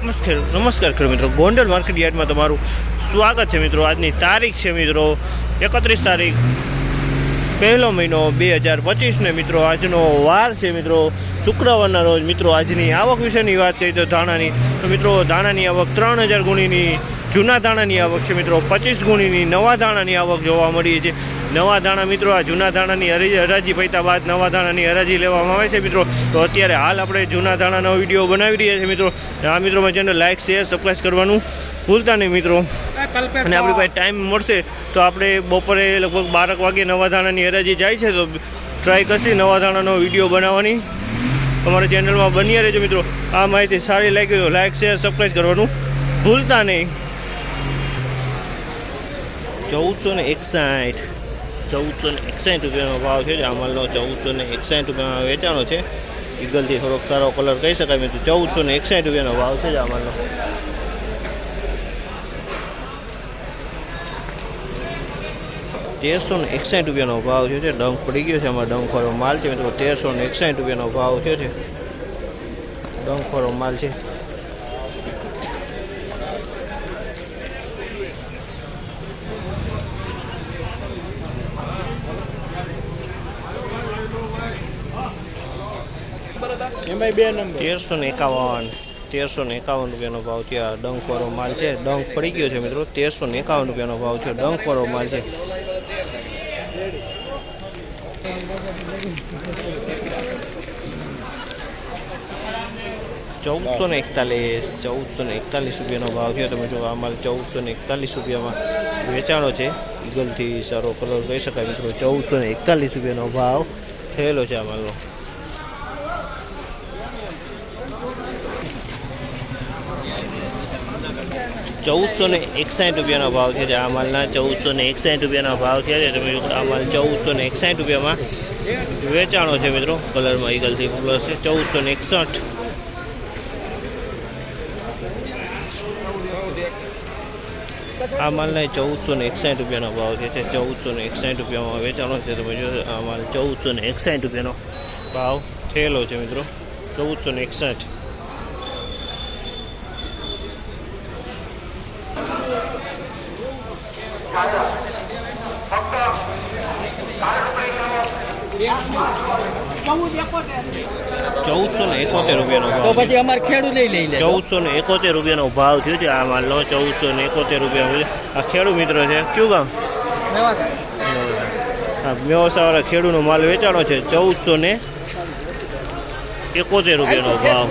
નમસ્કાર ખેડૂત મિત્રો, ગોંડલ માર્કેટ યાર્ડમાં તમારું સ્વાગત છે મિત્રો। આજની તારીખ છે મિત્રો 31 તારીખ પહેલો મહિનો 2025 ને મિત્રો આજનો વાર છે મિત્રો શુક્રવારના રોજ। મિત્રો આજની આવક વિશેની વાત કરીએ તો ધાણાની તો મિત્રો ધાણાની આવક 3000 ગુણીની જૂના ધાણાની આવક છે મિત્રો 25 ગુણીની નવા ધાણાની આવક જોવા મળી છે। નવા ધાણા મિત્રો આ જૂના ધાણાની હરાજી પૈતા બાદ નવા ધાણાની હરાજી લેવામાં આવે છે મિત્રો। તો અત્યારે હાલ આપણે જૂના ધાણાનો વિડીયો બનાવી રહ્યા છીએ મિત્રો। આ મિત્રોમાં ચેનલ લાઇક શેર સબસ્ક્રાઈબ કરવાનું ભૂલતા નહીં મિત્રો। અને આપણી પાસે ટાઈમ મળશે તો આપણે બપોરે લગભગ 12 વાગે નવા ધાણાની હરાજી જાય છે તો ટ્રાય કરશી નવા ધાણાનો વિડીયો બનાવવાની। અમારા ચેનલમાં બન્યા રહેજો મિત્રો। આ માહિતી સારી લાગી તો લાઇક શેર સબસ્ક્રાઈબ કરવાનું ભૂલતા નહીં। 1461 રૂપિયાનો ભાવ છે। આ માલનો 1461 રૂપિયામાં વેચાણો છે। ઈગલથી થોડોક સારો કલર કહી શકાય મિત્રો। 1461 રૂપિયાનો ભાવ છે આ માલનો। 1361 રૂપિયાનો ભાવ છે। ડંખ પડી ગયો છે આમાં ડંખવાળો માલ છે મિત્રો। 1361 રૂપિયાનો ભાવ છે ડંખવાળો માલ છે। એમાં બે નંબર 1351 રૂપિયાનો ભાવ છે। આ ડંખવાળો માલ છે। ડંખ પડી ગયો છે મિત્રો। 1351 રૂપિયાનો ભાવ છે। ડંખવાળો માલ છે। ₹1441 રૂપિયાનો ભાવ છે। તમે જો આ માલ 1441 રૂપિયામાં વેચાણો છે। ઈગલથી સારો કલર કહી શકાય મિત્રો। 1441 રૂપિયાનો ભાવ થયેલો છે આ માલનો। ₹1461 રૂપિયાનો ભાવ છે। આ માલના 1461 રૂપિયાનો ભાવ છે। તમે આ માલ 1461 રૂપિયામાં વેચાણો છે મિત્રો। કલરમાં ઈગલથી પ્લસ છે। 1461 આ માલના 1461 રૂપિયાનો ભાવ છે। 1461 રૂપિયામાં વેચાણો છે। તમે જો આ માલ 1461 રૂપિયાનો ભાવ થયેલો છે મિત્રો। 1461 રૂપિયાનો ભાવ। પછી અમારે ખેડૂત લઈ લે 1471 રૂપિયાનો ભાવ થયો છે આ માલનો। 1471 રૂપિયા આ ખેડૂત મિત્ર છે। કયું ગામ? મેવાસાવાળા ખેડૂતનો માલ વેચાણો છે। 1471 રૂપિયાનો ભાવ।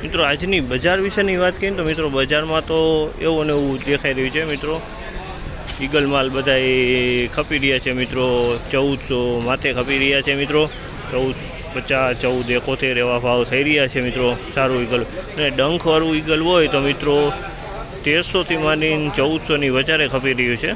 મિત્રો આજની બજાર વિશેની વાત કરીએ તો મિત્રો બજારમાં તો એવું ને એવું દેખાઈ રહ્યું છે મિત્રો। ઈગલ માલ બધા ખપી રહ્યા છે મિત્રો। 1400 માથે ખપી રહ્યા છે મિત્રો। 1450 1471 એવા ભાવ થઈ રહ્યા છે મિત્રો। સારું ઈગલ અને ડંખવાળું ઈગલ હોય તો મિત્રો 1300થી માંડીને 1400ની વધારે ખપી રહ્યું છે।